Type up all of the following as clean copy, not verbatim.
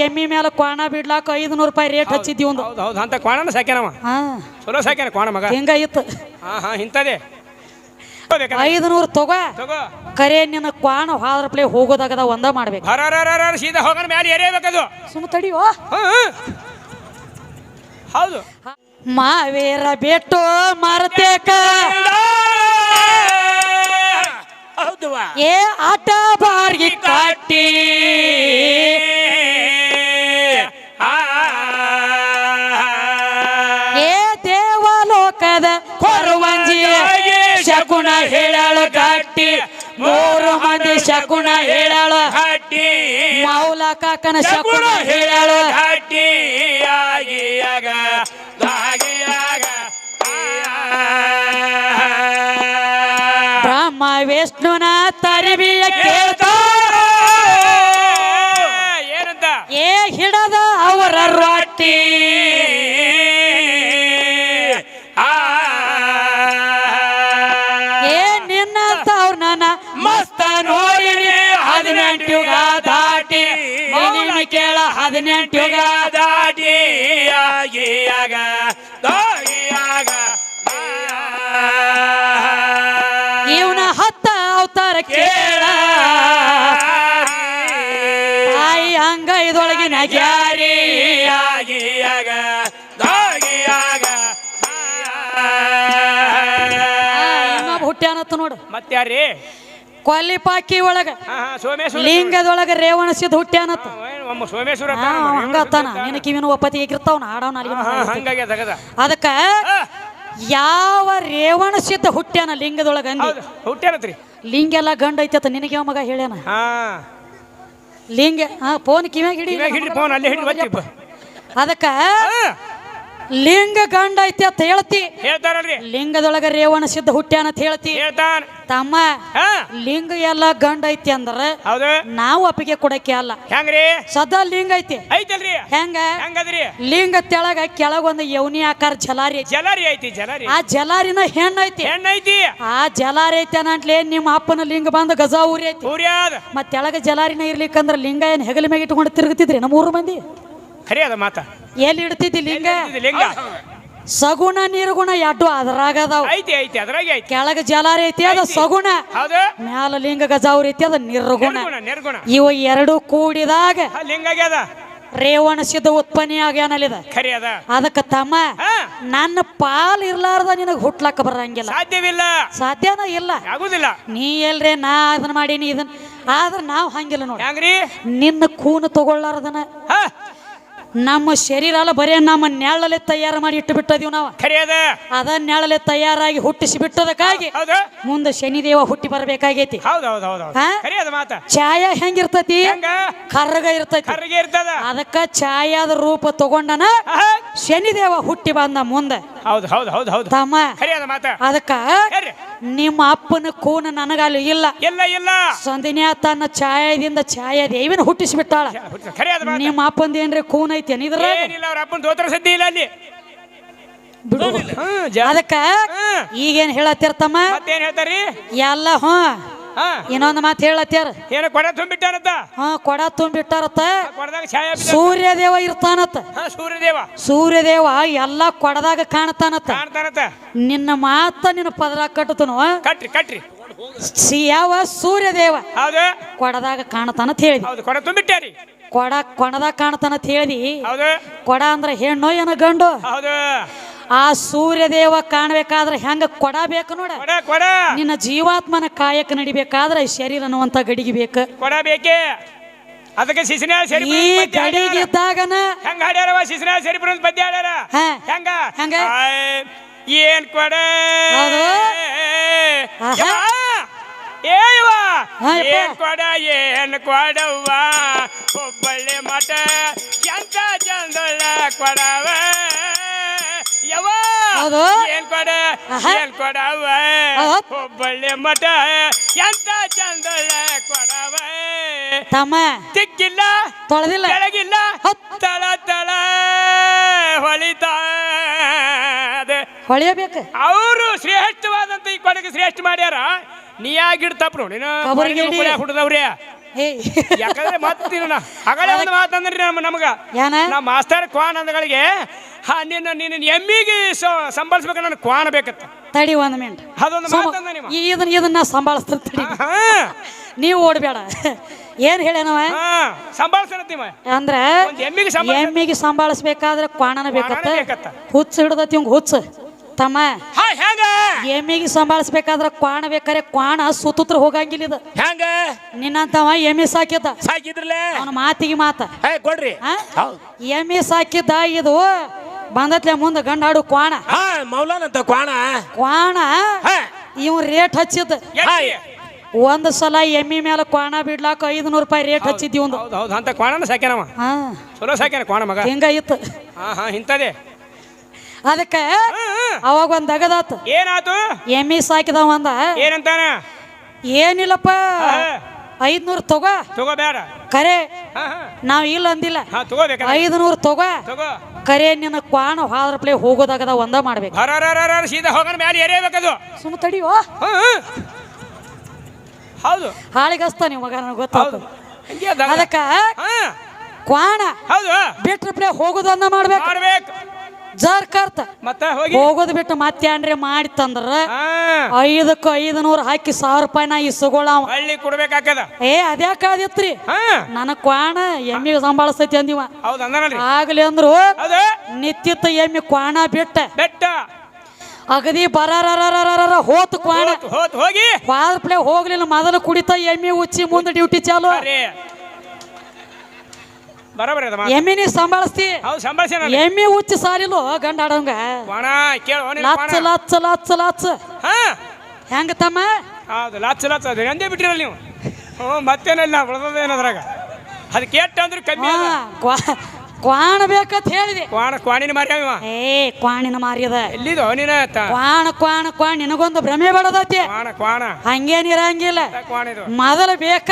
ಎಮ್ಮಿ ಮೇಲೆ ಕ್ವಾಣ ಬಿಡ್ಲಾಕ 500 ರೂಪಾಯಿ ರೇಟ್ ಹಚ್ಚಿದ್ವಿ ಒಂದು. ಹೌದು ಅಂತ ಕ್ವಾಣನ ಸಾಕ್ಯಾನವ. ಚಲೋ ಸಾಕ್ಯಾನ ಕ್ವಾಣ ಮಗ. ಹಿಂಗಾಯಿತ್ತು. ಇಂಥದೇ 500 ತಗೋ. ಕರೆ ನಿನ್ನ ಕ್ವಾಣ ಹಾದ್ರಪ್ಲೆ ಹೋಗೋದಾಗದ ಒಂದ ಮಾಡ್ಬೇಕು. ಸೀದಾ ಹೋಗೋಣ ಮ್ಯಾಲೆ ಎರೇಬೇಕದು. ಸುಮ್ಮ ತಡಿಯೋ. ಹೌದು. ಮಾವೇರ ಬೆಟ್ಟು ಮರತೇಕ ಏ ಆಟ ಬಾರ್ಗಿ ಕಟ್ಟಿ ಏ ದೇವಲೋಕದ ಕೊರವಂಜಿ ಶಕುನ ಹೇಳಾಳ ಗಟ್ಟಿ 3 ಮಂದಿ ಶಕುನ ಹೇಳಾಳ ಹಟ್ಟಿ ಮೌಲ ಕಾಕನ ಶಕುನ ಹೇಳಾಳ ಹಟ್ಟಿ ಆಗಿಯಾಗ ಬ್ರಹ್ಮ ವಿಷ್ಣುನ ತರಿಬಿಯ ಕೇಳ್ತ ಏನಂತ ಏ ಹಿಡದ ಅವರ ರೊಟ್ಟಿ ಏ ನಿನ್ನಂತ ಅವ್ರ ನನ್ನ ಮಸ್ತ ನೋಡಿನಿ 18 ಯುಗ ದಾಟಿ ನೀನು ಕೇಳ 18 ಯುಗ ದಾಟಿ ಆಗಿಯಾಗ ಇವನ 10 ಅವತಾರ ಕೇಳ ತಾಯಿ ಹಂಗ ಇದೊಳಗಿನ ಗ್ಯಾರಿ ಆಗಿಯಾಗ ಹುಟ್ಟ್ಯಾನತ್ತ ನೋಡು. ಮತ್ತೆ ಯಾರೀ ಕೊಲ್ಲಿಪಾಕಿ ಒಳಗ ಸೋಮೇಶ್ವರ ಲಿಂಗದೊಳಗ ರೇವಣಸಿದ್ ಹುಟ್ಟ್ಯಾನತ್ತ. ಸೋಮೇಶ್ವರ ಹಂಗತ್ತಾನ ನಿನ್ನ ಕಿವಿನ ಒಪ್ಪತ್ತಿಗೆ ಇರ್ತಾವನ ಆಡವನ ಅದಕ್ಕ ಯಾವ ರೇವಣಸಿದ್ದ ಹುಟ್ಟ್ಯಾನ ಲಿಂಗದೊಳಗ ಅಂದಿ. ಹುಟ್ಟ್ಯಾನತ್ರಿ ಲಿಂಗ ಎಲ್ಲ ಗಂಡ ಐತತ್ತ ನಿನಗೆ ಮಗ ಹೇಳ್ಯಾನ. ಲಿಂಗ ಫೋನ್ ಕಿವ್ಯಾಗ ಹಿಡಿ ಫೋನ್ ಅಲ್ಲೇ ಹಿಡಿ. ಅದಕ್ಕ ಲಿಂಗ ಗಂಡ ಐತಿ ಅಂತ ಹೇಳ್ತಿ. ಹೇಳ್ತಾರಲ್ರಿ ಲಿಂಗದೊಳಗ ರೇವಣ ಸಿದ್ಧ ಹುಟ್ಟ್ಯಾನ ಅಂತ ಹೇಳ್ತಿ. ಹೇಳ್ತಾನ ತಮ್ಮ ಲಿಂಗ ಎಲ್ಲ ಗಂಡ ಐತಿ ಅಂದ್ರ ಹೌದು ನಾವು ಅಪ್ಪಿಗೆ ಕೊಡಕ್ಕೆ ಅಲ್ಲ. ಹೆಂಗ್ರಿ ಸದಾ ಲಿಂಗ ಐತಿ ಐತಲ್ರಿ. ಹೆಂಗದ್ರಿ ಲಿಂಗ ಕೆಳಗೊಂದು ಯೌನಿ ಆಕಾರ ಜಲಾರಿ ಐತಿ. ಜಲಾರಿ ಐತಿ ಜಲಾರಿ. ಆ ಜಲಾರಿನ ಹೆಣ್ಣೈತಿ. ಹೆಣ್ಣೈತಿ. ಆ ಜಲಾರಿ ಐತಿ ಅನ್ನಟ್ಲೆ ನಿಮ್ಮ ಅಪ್ಪನ ಲಿಂಗ ಬಂದ ಗಜ ಊರಿ ಐತಿ. ಮತ್ ತೆಳಗ ಜಲಾರಿನ ಇರ್ಲಿಕ್ಕಂದ್ರ ಲಿಂಗ ಏನ್ ಹೆಗಲ ಮ್ಯಾಗ ಇಟ್ಕೊಂಡು ತಿರುಗುತ್ತಿದ್ರಿ ನಮ್ಮ 3 ಮಂದಿ. ಖರಿ ಅದ ಮಾತ. ಎಲ್ಲಿ ಇಡ್ತಿದ್ದಿ ಲಿಂಗ? ಲಿಂಗ ಸಗುಣ ನಿರ್ಗುಣ ಎರಡು ಅದ್ರಾಗದಾವ. ಐತಿ ಐತಿ ಅದ್ರಾಗ ಐತಿ. ಕೆಳಗ ಜಲಾರಿ ಐತಿ ಅದ ಸಗುಣ. ಹೌದು. ಮ್ಯಾಲ ಲಿಂಗ ಗಜಾವ್ರಿ ಐತಿ ಅದ ನಿರ್ಗುಣ. ನಿರ್ಗುಣ. ಇವ ಎರಡು ಕೂಡಿದಾಗ ಲಿಂಗ ಆಗ್ಯದ. ರೇವಣ ಸಿದ್ಧ ಉತ್ಪನ್ನ ಆಗ್ಯಾನಲ್ಲಿದ. ಖರಿ ಅದ. ಅದಕ್ಕ ತಮ್ಮ ನನ್ನ ಪಾಲ್ ಇರ್ಲಾರ್ದ ನಿನಗ ಹುಟ್ಲಾಕ ಬರಂಗಿಲ್ಲ. ಸಾಧ್ಯವಿಲ್ಲ. ಸಾಧ್ಯನ ಇಲ್ಲ. ಆಗುದಿಲ್ಲ. ನೀ ಎಲ್ರೆ ನಾ ಅದನ್ನ ಮಾಡೀನಿ ಇದನ್ನ ಆದ್ರ ನಾವ್ ಹಂಗಿಲ್ಲ ನೋಡಿ. ಹೆಂಗ್ರಿ ನಿನ್ನ ಕೂನು ತಗೊಳ್ಳಾರ್ದನ ನಮ್ಮ ಶರೀರ ಅಲ್ಲ ಬರೇ ನಮ್ಮ ನೆಳಲೆ ತಯಾರು ಮಾಡಿ ಇಟ್ಟು ಬಿಟ್ಟದೀವಿ ನಾವು. ಅದ ನೆಳಲೆ ತಯಾರಾಗಿ ಹುಟ್ಟಿಸಿ ಬಿಟ್ಟದಕ್ಕಾಗಿ ಮುಂದೆ ಶನಿದೇವ ಹುಟ್ಟಿ ಬರಬೇಕಾಗೈತಿ. ಛಾಯ ಹೆಂಗಿರ್ತತಿ? ಕರ್ರಗ ಇರ್ತೈತಿ. ಅದಕ್ಕ ಛಾಯಾದ ರೂಪ ತಗೊಂಡನ ಶನಿದೇವ ಹುಟ್ಟಿ ಬಂದ ಮುಂದೆ. ತಮ್ಮ ಅದಕ್ಕ ನಿಮ್ಮ ಅಪ್ಪನ ಕೂನ ನನಗಲ್ಲಿ ಇಲ್ಲ. ಸಂದಿನ್ಯಾ ತನ್ನ ಛಾಯದಿಂದ ಛಾಯಾದೇವಿನ ಹುಟ್ಟಿಸಿ ಬಿಟ್ಟಾಳ. ನಿಮ್ಮ ಅಪ್ಪಂದ ಏನ್ರಿ ಕೂನ ಐತಿ ಅದಕ್ಕ ಈಗೇನ್ ಹೇಳತ್ತಿರ್ತಮ್ಮ ಎಲ್ಲ ಇನ್ನೊಂದು ಮಾತು ಹೇಳತ್ತಾರ. ಕೊಡ ತುಂಬಿಟ್ಟಾರತ್ತ. ಸೂರ್ಯದೇವ ಇರ್ತಾನತ್ತ. ಸೂರ್ಯದೇವ ಎಲ್ಲ ಕೊಡದಾಗ ಕಾಣ್ತಾನತ್ತ. ನಿನ್ನ ಮಾತ ನಿನ್ನ ಪದರ ಕಟ್ಟತನು ಯಾವ ಸೂರ್ಯದೇವ ಕೊಡದಾಗ ಕಾಣ್ತಾನಂತ ಹೇಳಿ. ಕೊಡದಾಗ ಕಾಣ್ತಾನಂತ ಹೇಳಿ. ಕೊಡ ಅಂದ್ರ ಹೆಣ್ಣು ಏನ ಗಂಡು? ಆ ಸೂರ್ಯದೇವ ಕಾಣಬೇಕಾದ್ರೆ ಹೆಂಗ ಕೊಡ ಬೇಕು ನೋಡ. ನಿನ್ನ ಜೀವಾತ್ಮನ ಕಾಯಕ ನಡಿಬೇಕಾದ್ರೆ ಶರೀರ ಅನ್ನುವಂತ ಗಡಿಗೆ ಬೇಕು. ಅದಕ್ಕೆ ಈ ಗಡಿಗಿದ್ದಾಗನ ಹೆಂಗ ಹಾಡ್ಯಾರವ ಶಿಶಿನ ಸರಿಪುರ ಪದ್ಯ ಹಾಡ್ಯಾರ. ಹೆಂಗ ಹೆಂಗ ಏನ್ ಕೊಡ ಏನ್ ಕೊಡ ಏನ್ ಕೊಡವ್ವ ಒಬ್ಬಳ್ಳಿ ಮಠ ಎಂತ ಚಂದೊಳ್ಳ ಕೊಡವ ಯವ ಏನ್ ಕೊಡ ಏನ್ ಕೊಡವ ಒಬ್ಬಳ್ಳಿ ಮಠ ಎಂತ ಚಂದೊಳ್ಳ ಕೊಡವ. ತಮ್ಮ ತಿಕ್ಕಿಲ್ಲ ತೊಳೆದಿಲ್ಲ ಬೆಳಗಿಲ್ಲ ತಳ ತಳ ಹೊಳಿತ ಹೊಳೆಯಬೇಕು. ಅವರು ಶ್ರೇಷ್ಠವಾದಂತ ಈ ಕೊಡಗೆ ಶ್ರೇಷ್ಠ ಮಾಡ್ಯಾರ. ನೀ ಆಗಿಡ್ ತಪ್ಪು ನೋಡಿ ಹುಡುದವ್ರೆ ಏಯ್ ಯಾಕಂದ್ರೆ ಮತ್ತಿನ ಅಗಳೇ ಒಂದು ಮಾತಂದ್ರಿ ನಮಗ ಏನ ನಮ್ಮ ಮಾಸ್ತರ್ ಕ್ವಾನ್ ಅಂದಗಳಿಗೆ ನಿನ್ನ ಎಮ್ಮಿಗೆ ಸಂಭಾಳಿಸ್ಬೇಕು ನನ್ನ ಕ್ವಾನ್ ಬೇಕತ್ತ ತಡಿ ಒಂದ್ ಮಿನಿಟ್ ಅದೊಂದು ಮಾತಂದ ನಿಮ್ಮ ಇದನ್ನ ಸಂಭಾಳಿಸ್ತೀನಿ ತಡಿ ನೀವು ಓಡ್ಬೇಡ ಏನ್ ಹೇಳ್ಯಾನವ ಸಂಭಾಳಿಸತ್ತೀವ ಅಂದ್ರ ಎಮ್ಮಿಗೆ ಎಮ್ಮಿಗೆ ಸಂಭಾಳಿಸ್ಬೇಕಾದ್ರೆ ಕ್ವಾಣನ ಬೇಕತ್ತ ಹುಚ್ಚ ಹಿಡ್ದತಿ ಇವಂಗ ಹುಚ್ಚ ತಮ್ಮ ಎಮ್ಮಿಗೆ ಸಂಭಾಳಿಸ್ಬೇಕಾದ್ರ ಕ್ವಾಣ ಬೇಕಾರೆ ಕ್ವಾಣ ಸುತ್ತತ್ರ ಹೋಗಂಗಿಲ್ಲ ಇದು ಹೆಂಗ ನಿನ್ನಂತವ ಎಮ್ಮಿ ಸಾಕಿದ್ದ ಸಾಕಿದ್ರಲ್ಲ ಅವನ ಮಾತಿಗೆ ಮಾತ ಕೊಡ್ರಿ ಎಮ್ಮಿ ಸಾಕಿದ್ದ ಇದು ಬಂದತ್ಲೆ ಮುಂದೆ ಗಂಡಾಡು ಕ್ವಾಣ ಮೌಲಾನಂತ ಕ್ವಾಣ ಇವ್ ರೇಟ್ ಹಚ್ಚಿದ್ದ ಒಂದ್ ಸಲ ಎಮ್ಮಿ ಮೇಲೆ ಕ್ವಾಣ ಬಿಡ್ಲಾಕ 500 ರೂಪಾಯಿ ರೇಟ್ ಹಚ್ಚಿದ್ದಿ ಒಂದು ಅಂತ ಕ್ವಾಣ ಸಾಕ್ಯಾನವ ಚಲೋ ಸಾಕ್ಯಾನ ಕ್ವಾಣ ಮಗ ಹಿಂಗ ಇತ್ತು ಇಂತದೇ ಅದಕ್ಕೆ ಅವಾಗ ಒಂದ್ ಅಗದಾತ ಏನಾತು ಎಮ್ಮಿ ಸಾಕಿದವ ಅಂದ ಏನಂತಾನ ಏನಿಲ್ಲಪ್ಪ 500 ತಗೋ ಬೇಡ ಕರೆ ನಾವ್ ಇಲ್ಲ ಅಂದಿಲ್ಲ 500 ತಗೋ ಕರೆ ನಿನ್ನ ಕ್ವಾಣ ಹಾದ್ರಪ್ಲೆ ಹೋಗೋದಾಗದ ಒಂದ ಮಾಡ್ಬೇಕು ಸೀದಾ ಹೋಗೋಣ ಮ್ಯಾಲೆ ಎರೆಯಬೇಕದು ಸುಮ್ಮ ತಡಿಯೋ ಹೌದು ಹಾಳಿಗಸ್ತ ನೀವು ಮಗ ನನಗೆ ಗೊತ್ತಾಯ್ತು ಅದಕ್ಕ ಕ್ವಾಣ ಬಿಟ್ರಪ್ಲೆ ಹೋಗೋದು ಒಂದ ಮಾಡ್ಬೇಕು ಜರ್ ಕರ್ತ ಮತ್ತೆ ಹೋಗೋದು ಬಿಟ್ಟು ಮತ್ತೆ ಏನ್ರಿ ಮಾಡಿ ತಂದ್ರ 5ಕ್ಕೆ 500 ಹಾಕಿ 1000 ರೂಪಾಯಿ ನಾ ಇಸ್ಕೊಳ್ಳ ಹಳ್ಳಿ ಕೊಡ್ಬೇಕಾಗ್ತದ ಅದ್ಯಾಕಾದಿತ್ರಿ ನನಗ್ ಕ್ವಾಣ ಎಮ್ಮಿಗೆ ಸಂಭಾಳಿಸ್ತೈತಿ ಅಂದಿವ ಆಗ್ಲಿ ಅಂದ್ರು ನಿತ್ಯತ್ತ ಎಮ್ಮಿ ಕ್ವಾಣ ಬೆಟ್ಟ ಅಗದಿ ಬರಾರ ಹೋತು ಕ್ವಾಣ ಹೋಗಿ ಪ್ಲೇ ಹೋಗ್ಲಿಲ್ಲ ಮೊದಲು ಕುಡಿತ ಎಮ್ಮಿ ಉಚ್ಚಿ ಮುಂದೆ ಡ್ಯೂಟಿ ಚಾಲು ಎಮ್ಮಿನಿ ಸಂಭಾಳಿಸ್ತಿ ಎಮ್ಮಿ ಉಚ್ಚಿ ಸಾರಿಲು ಗಂಡ ಆಡಂಗ ಲಚ್ಚ ಲಚ್ಚ ಲಚ್ಚ ಲಚ್ಚ ಹೆಂಗ ತಮ್ಮ ಲಚ್ಚ ಲಚ್ಚ ಎಂದೇ ಬಿಟ್ಟಿರಲ್ಲ ನೀವು ಮತ್ತೇನಿಲ್ಲ ಉಳ್ದೇನದ್ರಾಗ ಅದು ಕೆಟ್ಟ ಅಂದ್ರೆ ಕಮ್ಮಿ ಕ್ವಾಣ ಬೇಕಂತ ಹೇಳಿದೆ ಕ್ವಾಣಿನ ಮಾರಿ ಕ್ವಾಣಿನ ಮಾರಿದ ಎಲ್ಲಿದು ನೀನ ಕ್ವಾಣ ನಿನಗೊಂದು ಭ್ರಮೆ ಬಡದತಿ ಹಂಗೇನಿರಂಗಿಲ್ಲ ಮೊದಲ ಬೇಕ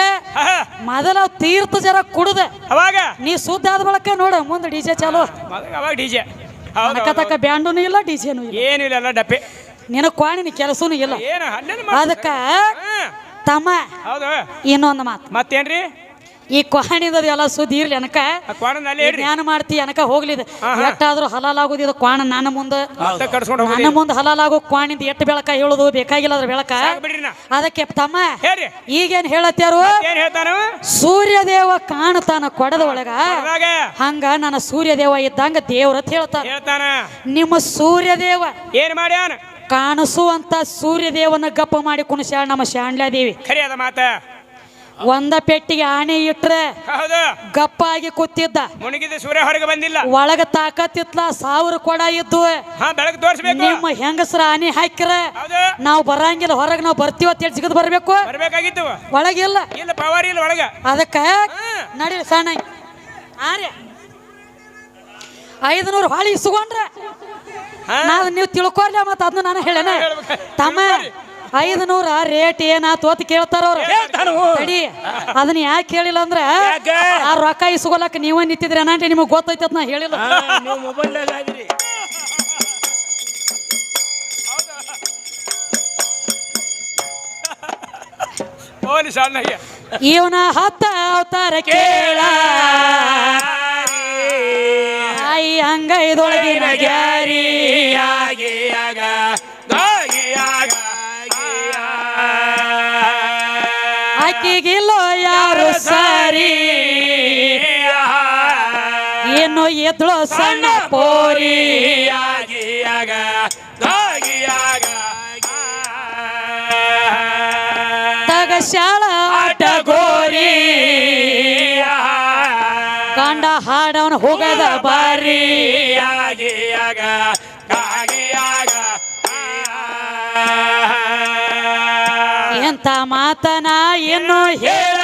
ಮೊದಲ ತೀರ್ಥ ಜರ ಕುಡ್ದ ಅವಾಗ ನೀ ಸುದ್ದ ಆದ ಬಳಕ ನೋಡ ಮುಂದೆ ಡಿಜೆ ಚಾಲು ಅವಾಗ ಡಿಜೆ ತಕ್ಕ ಬ್ಯಾಂಡೂನು ಇಲ್ಲ ಡಿಜೆನು ಇಲ್ಲ ಏನಿಲ್ಲ ಎಲ್ಲ ಡಪ್ಪೆ ನಿನ ಕ್ವಾಣಿನ ಕೆಲಸನೂ ಇಲ್ಲ ಅದಕ್ಕ ತಮ್ಮ ಇನ್ನೊಂದು ಮಾತು ಮತ್ತೇನ್ರಿ ಈ ಕ್ವಾಣಿದ ಎಲ್ಲ ಸುದ್ದಿ ಇರ್ಲಿ ಅನಕ ಜ್ಞಾನ ಮಾಡ್ತಿ ಅನಕ ಹೋಗ್ಲಿದೆ ಎಷ್ಟಾದ್ರೂ ಹಲಾಲಾಗುದಿದ ಕ್ವಾಣ ನನ್ನ ಮುಂದೆ ಹಲಾಲಾಗೋ ಕ್ವಾಣಿಂದ ಎಟ್ಟು ಬೆಳಕ ಹೇಳುದು ಬೇಕಾಗಿಲ್ಲ ಅದ್ರ ಬೆಳಕ ಅದಕ್ಕೆ ತಮ್ಮ ಈಗೇನ್ ಹೇಳತ್ಯಾರು ಸೂರ್ಯದೇವ ಕಾಣತಾನ ಕೊಡದ ಒಳಗ ಹಂಗ ನನ್ನ ಸೂರ್ಯದೇವ ಇದ್ದಂಗ ದೇವ್ರತ್ ಹೇಳ್ತಾನ ನಿಮ್ಮ ಸೂರ್ಯದೇವ ಏನ್ ಮಾಡ್ಯಾನ ಕಾಣಿಸುವಂತ ಸೂರ್ಯದೇವನ ಗಪ್ಪ ಮಾಡಿ ಕುಣಿಸ್ಯಾಳ ನಮ್ಮ ಶಾಣ್ಲಾದೇವಿ ಮಾತ ಒಂದ ಪೆಟ್ಟಿಗೆ ಆಣೆ ಇಟ್ರೆ ಗಪ್ಪಾಗಿ ಕೂತಿದ್ದ ಮುಣಗಿದ ಸೂರ್ಯ ಹೊರಗೆ ಬಂದಿಲ್ಲ ಒಳಗ ತಾಕತ್ತಿತ್ಲ 1000 ಕೊಡ ಇದ್ದು ನಿಮ್ಮ ಹೆಂಗಸರ ಆನೆ ಹಾಕಿರ ನಾವು ಬರಂಗಿಲ್ಲ ಹೊರಗೆ ನಾವು ಬರ್ತೀವ ಅಂತ ಹೇಳಿ ಜಿಗದ್ ಬರ್ಬೇಕಾಗಿತ್ತು ಒಳಗಿಲ್ಲ ಅದಕ್ಕ ನಡಿ ಸಣ್ಣ 500 ಹೊಳಿ ಇಸ್ಕೊಂಡ್ರೆ ನೀವು ತಿಳ್ಕೊರ್ಲ ಮತ್ತ ಅದನ್ನ ನಾನು ಹೇಳೇನ ತಮ್ಮ 500 ರೇಟ್ ಏನಾತು ಅಂತ ಕೇಳ್ತಾರ ಅವ್ರು ತಡಿ ಅದನ್ನ ಯಾಕೆ ಹೇಳಿಲ್ಲ ಅಂದ್ರ ಆ ರೊಕ್ಕ ಇಸ್ಕೊಲಕ್ ನೀವ ನಿಂತಿದ್ರಿ ಅನ್ನಂటే ನಿಮಗ್ ಗೊತ್ತೈತಿ ಅಂತ ನಾ ಹೇಳಿಲ್ಲ ಇವನ 10 ಅವತಾರ ಕೇಳ ತಾಯಿ ಅಂಗೈದೊಳಗಿನ ಗ್ಯಾರಿ ಆಕಿಗಿಲ್ಲೋ ಯಾರು ಸಾರಿ ಏನು ಎದ್ಳೋ ಸಣ್ಣ ಪೋರಿ ತಗಶಾಳ ಆಟ ಗೋರಿ ಕಂಡ ಹಾಡವನ ಹೋಗದ ಬಾರಿ ಎಂತ ಮಾತನ ಏನು ಹೇಳ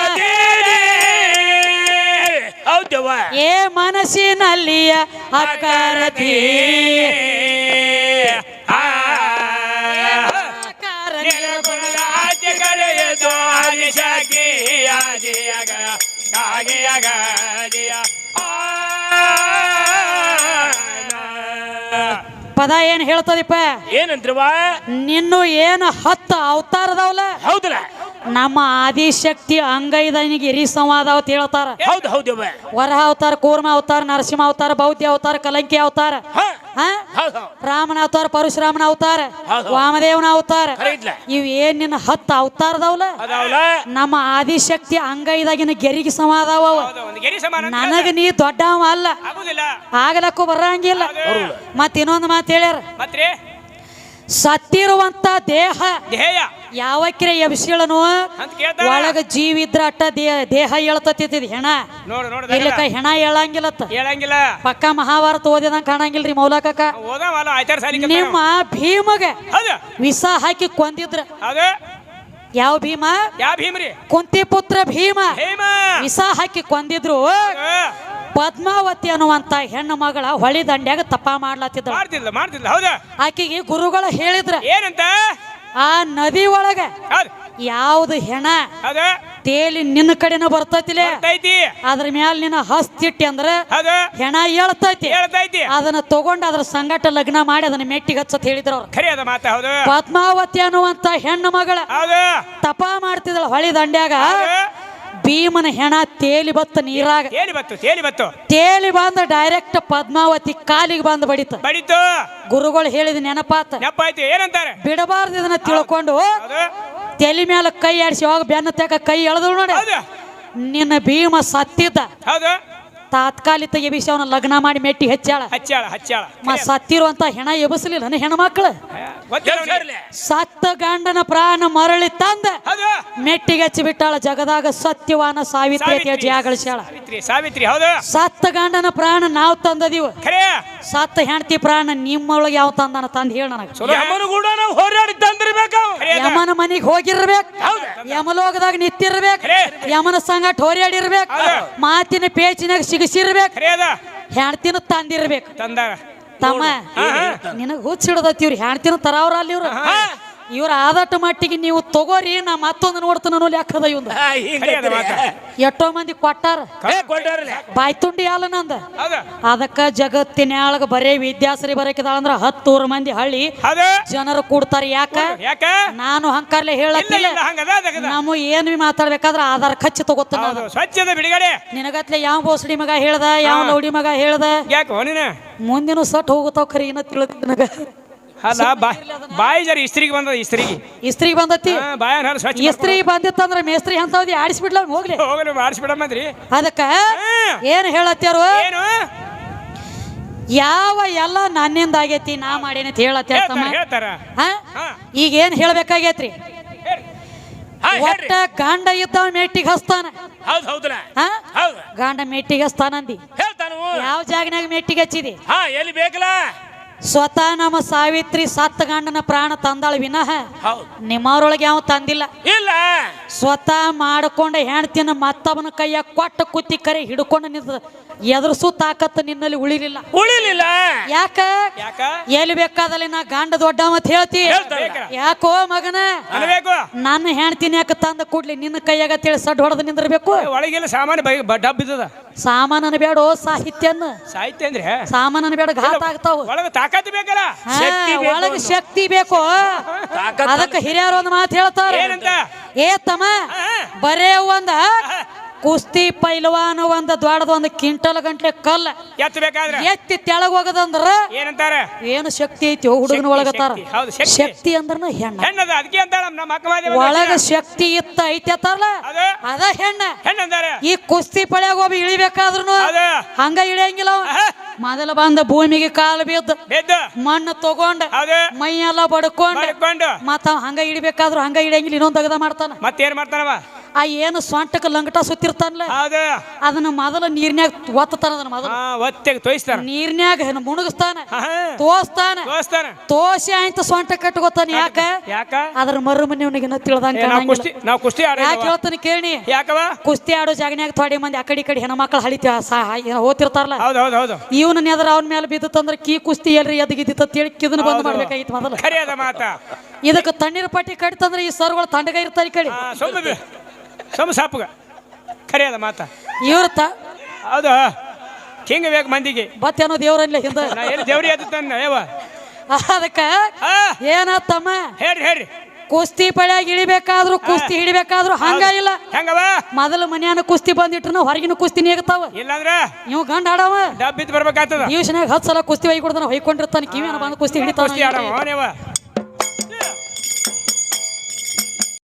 ಏ ಮನಸ್ಸಿನಲ್ಲಿಯ ಅಕ್ಕರತಿ ಪದ ಏನ್ ಹೇಳ್ತದಿಪ್ಪ ಏನಂದ್ರವಾ ನಿನ್ನು ಏನ 10 ಅವತಾರದವಲ್ಲ ಹೌದಲ್ಲ ನಮ್ಮ ಆದಿಶಕ್ತಿ ಅಂಗೈದನಿಗೆ ಎರಿ ಸಂವಾದ ಅಂತ ಹೇಳ್ತಾರ. ಹೌದು ಹೌದು ವರಹ ಅವತಾರ, ಕೂರ್ಮ ಅವತಾರ, ನರಸಿಂಹ ಅವತಾರ, ಬೌದ್ಧ ಅವತಾರ, ಕಲಂಕಿ ಅವತಾರ, ರಾಮನ ಅವತಾರ, ಪರಶುರಾಮನ ಅವತಾರ, ವಾಮದೇವನ ಅವತಾರ, ಇವ್ ಏನ್ ನಿನ್ನ 10 ಅವತಾರದವಲ್ಲ ನಮ್ಮ ಆದಿಶಕ್ತಿ ಅಂಗೈದಾಗಿನ ಗೆರಿಗೆ ಸಮಾದಾವ. ನನಗ ನೀ ದೊಡ್ಡವ ಅಲ್ಲ, ಆಗಲಕ್ಕೂ ಬರಂಗಿಲ್ಲ. ಮತ್ ಇನ್ನೊಂದು ಮಾತು ಹೇಳ್ಯಾರ, ಸತ್ತಿರುವಂತ ದೇಹ ಯಾವಕ್ರೆ ಎಬ್ಸಿಳನು ಒಳಗ ಜೀವ ಇದ್ರ ಅಟ್ಟ ದೇಹ ಹೇಳ್ತತಿ. ಹೆಣ ಇಲ್ಲಕ ಹೆಣ ಹೇಳಂಗಿಲ್ಲ. ಪಕ್ಕ ಮಹಾಭಾರತ ಓದಿದಂಗ ಕಾಣಂಗಿಲ್ರಿ ಮೌಲಕ. ನಿಮ್ಮ ಭೀಮಗ ವಿಷ ಹಾಕಿ ಕೊಂದಿದ್ರ. ಯಾವ ಭೀಮ? ಕುಂತಿ ಪುತ್ರ ಭೀಮ ವಿಷ ಹಾಕಿ ಕೊಂದಿದ್ರು. ಪದ್ಮಾವತಿ ಅನ್ನುವಂತ ಹೆಣ್ಣು ಮಗಳ ಹೊಳಿ ದಂಡ್ಯಾಗ ತಪ್ಪ ಮಾಡ್ಲತ್ತಿದ್ದ. ಆಕೆಗೆ ಗುರುಗಳು ಹೇಳಿದ್ರ ಏನಂತ, ಆ ನದಿ ಒಳಗ ಯಾವ್ದು ಹೆಣ ತೇಲಿ ನಿನ್ನ ಕಡೆನ ಬರ್ತೈತಿಲೆ, ಅದ್ರ ಮ್ಯಾಲ ನಿನ್ನ ಹಸ್ತಿಟ್ಟಿ ಅಂದ್ರ ಹೆಣ ಹೇಳ್ತೈತಿ. ಅದನ್ನ ತಗೊಂಡ್ ಅದ್ರ ಸಂಗಟ ಲಗ್ನ ಮಾಡಿ ಅದನ್ನ ಮೆಟ್ಟಿಗೆ ಹಚ್ಚತ್ ಹೇಳಿದ್ರ ಅವ್ರು. ಪದ್ಮಾವತಿ ಅನ್ನುವಂತ ಹೆಣ್ಣು ಮಗಳ ತಪ ಮಾಡ್ತಿದ್ದಳ ಹೊಳಿ ದಂಡ್ಯಾಗ. ಭೀಮನ ಹೆಣ ತೇಲಿ ಬತ್ತ ನೀರಾಗ. ತೇಲಿ ಬಂದ ಡೈರೆಕ್ಟ್ ಪದ್ಮಾವತಿ ಕಾಲಿಗೆ ಬಂದು ಬಡಿತು. ಗುರುಗಳು ಹೇಳಿದ ನೆನಪಾತ. ಏನಂತಾರೆ, ಬಿಡಬಾರ್ದು ಇದನ್ನ ತಿಳ್ಕೊಂಡು ತಲೆ ಮೇಲೆ ಕೈ ಆಡಿಸಿ ಹೋಗ ಬೆನ್ನ ತೆಗ ಕೈ ಎಳೆದಳು ನೋಡಿ. ನಿನ್ನ ಭೀಮ ಸತ್ತಿದ್ದ. ತಾತ್ಕಾಲಿಕ ಎಬಿಸಿ ಅವನ ಲಗ್ನ ಮಾಡಿ ಮೆಟ್ಟಿ ಹೆಚ್ಚಾಳ. ಸತ್ತಿರುವಂತ ಹೆಣ ಎಬಸಲಿಲ್ಲ ಹೆಣ್ಮಕ್ಳು. ಸತ್ತ ಗಂಡನ ಪ್ರಾಣ ಮರಳಿ ತಂದ ಮೆಟ್ಟಿಗೆ ಹಚ್ಚಿ ಬಿಟ್ಟಾಳ. ಜಗದಾಗ ಸತ್ಯವಾನ ಸಾವಿತ್ರಿ ಜಾಗಳಿಸ್ಯಾಳ. ಸತ್ತ ಗಂಡನ ಪ್ರಾಣ ನಾವು ತಂದದೀವ, ಸತ್ತ ಹೆಂಡತಿ ಪ್ರಾಣ ನಿಮ್ಮೊಳಗೆ ಯಾವ ತಂದನ ತಂದ್ ಹೇಳ ನನಗ. ಯಮನ ಮನಿಗೆ ಹೋಗಿರ್ಬೇಕು, ಯಮಲೋಕದಾಗ ನಿಂತಿರ್ಬೇಕು, ಯಮನ ಸಂಗಟ ಹೋರಾಡಿರ್ಬೇಕು, ಮಾತಿನ ಪೇಚಿನಾಗ ಸಿಗಸಿರ್ಬೇಕು, ಹೆಣ್ತಿನ ತಂದಿರ್ಬೇಕು. ತಮ್ಮ ನಿನಗ ಹುಚ್ಚಿಡದತ್ತಿವ್ರಿ ಹೆಣ್ತಿನ ತರಾವ್ರ ಅಲ್ಲಿ ಇವ್ರು. ಇವ್ರ ಆದಟ್ಟ ಮಟ್ಟಿಗೆ ನೀವು ತಗೋರಿ, ನಾ ಮತ್ತೊಂದು ನೋಡ್ತಾನ ಲೆಕ್ಕದ ಇವಂದ. ಎಷ್ಟೋ ಮಂದಿ ಕೊಟ್ಟಾರ ಬಾಯ್ತುಂಡಿ ಅಲ್ಲ ನಂದ. ಅದಕ್ಕ ಜಗತ್ತಿನ್ಯಾಳಗ ಬರೇ ವಿದ್ಯಾಸರಿ ಬರಕಿದಾಳ ಅಂದ್ರ 10 ಮಂದಿ ಹಳ್ಳಿ ಜನರು ಕೂಡ್ತಾರ. ಯಾಕ ನಾನು ಹಂಕಾರ್ಲೆ ಹೇಳತ್ತಿಲ್ಲ. ನಾವು ಏನ್ ಮಾತಾಡ್ಬೇಕಾದ್ರ ಆಧಾರ ಖರ್ಚು ತಗೋತಾನ. ನಿನಗತ್ಲೆ ಯಾವ ಬೋಸಡಿ ಮಗ ಹೇಳ್ದ, ಯಾವ ಲೌಡಿ ಮಗ ಹೇಳ್ದ, ಮುಂದಿನ ಸಟ್ ಹೋಗುತ್ತಾವ ಖರಿ ಇನ್ನ ತಿಳಕ್ ನನಗ. ಅಲ್ಲ ಬಾಯಿ ಜರಿ ಇಸ್ತ್ರಿಗೆ ಬಂದದ. ಇಸ್ತ್ರಿಗೆ ಬಂದತಿ. ಇಸ್ತ್ರಿ ಬಂದಿತ್ತಂದ್ರ ಮೇಸ್ತ್ರಿ ಅಂತವ್ದಿ ಆಡಿಸ್ಬಿಡ್ಲ ಹೋಗ್ಲಿ ಆಡಿಸ್ಬಿಡಮ್ಮದ್ರಿ. ಅದಕ್ಕ ಏನ್ ಹೇಳತ್ತಾರು, ಯಾವ ಎಲ್ಲ ನನ್ನಿಂದ ಆಗೈತಿ ನಾ ಮಾಡೇನಿ ಅಂತ ಹೇಳತ್ತಾರ. ಈಗ ಏನ್ ಹೇಳ್ಬೇಕಾಗೈತ್ರಿ, ಒಟ್ಟ ಗಂಡ ಇದ್ದವ ಮೇಟಿಗೆ ಹಸ್ತಾನ. ಗಂಡ ಮೇಟಿಗೆ ಹಸ್ತಾನಂದಿ. ಯಾವ ಜಾಗನಾಗ ಮೇಟಿಗೆ ಹಚ್ಚಿದಿ? ಎಲ್ಲಿ ಬೇಕಲ್ಲ. ಸ್ವತಃ ನಮ್ಮ ಸಾವಿತ್ರಿ ಸತ್ತ ಗಂಡನ ಪ್ರಾಣ ತಂದಾಳ ವಿನಃ ನಿಮ್ಮವ್ರೊಳಗೆ ಯಾವ ತಂದಿಲ್ಲ. ಇಲ್ಲ ಸ್ವತಃ ಮಾಡ್ಕೊಂಡ ಹೆಣ್ತಿನ ಮತ್ತವನ ಕೈಯ ಕೊಟ್ಟ ಕುತ್ತಿ ಕರೆ ಹಿಡ್ಕೊಂಡು ನಿಂತ ಎದುರಿಸು ತಾಕತ್ತು ನಿನ್ನಲ್ಲಿ ಉಳಿಲಿಲ್ಲ. ಯಾಕ ಎಲ್ಲಿ ಬೇಕಾದಲ್ಲಿ ನಾ ಗಂಡ ದೊಡ್ಡ ಮತ್ ಹೇಳ್ತಿ. ಯಾಕೋ ಮಗನ, ನನ್ನ ಹೆಣ್ತಿನ ಯಾಕ ತಂದ ಕೂಡ್ಲಿ ನಿನ್ನ ಕೈಯಾಗ ತಿಳಿ ಸಡ್ ಹೊಡೆದು ನಿಂದಿರ್ಬೇಕು. ಒಳಗೆಲ್ಲ ಸಾಮಾನು ಡಬ್ಬಿದ. ಸಾಮಾನನ ಬೇಡ, ಸಾಹಿತ್ಯ ಅಂದ್ರೆ ಸಾಮಾನನ ಬೇಡ, ಘಾತ ಆಗ್ತಾವ. ತಾಕತ್ತು ಬೇಕಲ್ಲ, ಒಳಗ ಶಕ್ತಿ ಬೇಕು. ಅದಕ್ಕೆ ಹಿರಿಯರು ಒಂದು ಮಾತು ಹೇಳ್ತಾರೆ, ಏ ತಮ್ಮ ಬರೇ ಒಂದ ಕುಸ್ತಿ ಪೈಲವಾನ ಒಂದ ದೊಡ್ಡದ ಒಂದು ಕ್ವಿಂಟಲ್ ಗಂಟ್ಲೆ ಕಲ್ಲ ಎತ್ತಿ ತೆಳಗ್ ಹೋಗದಂದ್ರ ಏನಂತಾರೆ, ಏನು ಶಕ್ತಿ ಐತಿ ಹುಡುಗನ ಒಳಗತ್ತಾರ. ಶಕ್ತಿ ಅಂದ್ರ ಹೆಣ್ಣ, ಒಳಗ ಶಕ್ತಿ ಇತ್ತ ಐತಿ ಅತ್ತಾರಲ್ಲ ಅದ ಹೆಣ್ಣ. ಈ ಕುಸ್ತಿ ಪಳ್ಯಾಗ ಒಬ್ಬ ಇಳಿಬೇಕಾದ್ರು ಹಂಗ ಇಳಿಯಂಗಿಲ್ಲ. ಮೊದಲ ಬಂದ ಭೂಮಿಗೆ ಕಾಲು ಬಿದ್ದ ಮಣ್ಣು ತಗೊಂಡ ಮೈಯೆಲ್ಲ ಬಡ್ಕೊಂಡ ಮತ್ತ ಹಂಗ ಇಳಿಬೇಕಾದ್ರು ಹಂಗ ಇಳಿಯಂಗಿಲ್ಲ. ಇನ್ನೊಂದ್ ತೆಗದ ಮಾಡ್ತಾನ. ಮತ್ತೇನ್ ಮಾಡ್ತಾನವ? ಆ ಏನು ಸ್ವಂಟಕ ಲಂಗಟ ಸುತ್ತಿರ್ತಾನಲ್ಲ ಅದನ್ನ ಮೊದಲ ನೀರ್ನ್ಯಾಗ ಒತ್ತಾನ. ಅದನ್ನ ಮೊದಲ ನೀರ್ನ್ಯಾಗ ಮುಣಗಿಸ್ತಾನ, ತೋಸ್ತಾನ. ತೋಸಿ ಆಯ್ತು ಸ್ವಂಟ ಕಟ್ಕೋತಾನ. ಯಾಕ ಅದ್ರ ಮರು ಮನೆಯವನಿಗೆ ತಿಳ್ದಂಗ ಯಾಕೆ ಹೇಳ್ತಾನೆ ಕೇಳಿ. ಕುಸ್ತಿ ಆಡೋ ಜಾಗನ್ಯಾಗ ಥೋಡೆ ಮಂದಿ ಆ ಕಡೆ ಹೆಣ್ಮಕ್ಳು ಹಳಿತ ಹೋತಿರ್ತಾರಲ್ಲ, ಇವನ ನೆದ್ರ ಅವನ ಮೇಲೆ ಬಿದ್ದತ್ತಂದ್ರ ಕೀ ಕುಸ್ತಿ ಎಲ್ರಿ ಎದಗಿದ್ದಿತ್ತ ತಿಳಿ ಇದನ್ನ ಬಂದ್ ಮಾಡ್ಬೇಕಾಗಿತ್ತು ಮೊದಲ. ಇದಕ್ಕೆ ತಣ್ಣೀರ್ ಪಟ್ಟಿ ಕಟ್ತಂದ್ರ ಈ ಸರ್ಗಳು ತಂಡಗ ಇರ್ತಾರ. ಈ ಕಡೆ ಸಾಪುಗ ಖರಿಯಾದ ಮಾತ ಇವ್ರತ ಹೌದು. ಹಿಂಗ ಬೇಕು ಮಂದಿಗೆ ಬತ್ತೇನೋ ದೇವ್ರಲ್ಲ ಹಿಂದ ದೇವ್ರಿ ಅದು ತಂದ. ಅದಕ್ಕ ಏನತ್ತಮ್ಮ ಹೇಳ್ರಿ ಕುಸ್ತಿ ಪಳ್ಯಾಗ ಇಳಿಬೇಕಾದ್ರು ಕುಸ್ತಿ ಹಿಡಿಬೇಕಾದ್ರು ಹಂಗ ಇಲ್ಲ. ಹೆಂಗವ ಮೊದಲು ಮನ್ಯಾನ ಕುಸ್ತಿ ಬಂದಿಟ್ರು ಹೊರಗಿನ ಕುಸ್ತಿ ನೀಗತಾವ. ಇಲ್ಲಾಂದ್ರ ಇವ್ ಗಂಡ ಆಡವ ಡಬ್ಬಿತ್ ಬರ್ಬೇಕಾಗ್ತದ. ದಿವ್ಸನಾಗ 10 ಸಲ ಕುಸ್ತಿ ಹೊಯ್ಕೊಡ್ತಾನ ಹೊಯ್ಕೊಂಡಿರ್ತಾನ ಕಿವಿಯನ್ನ ಬಂದು ಕುಸ್ತಿ ಹಿಡಿತಾನ. ಕುಸ್ತಿ ಆಡವ ನೀವ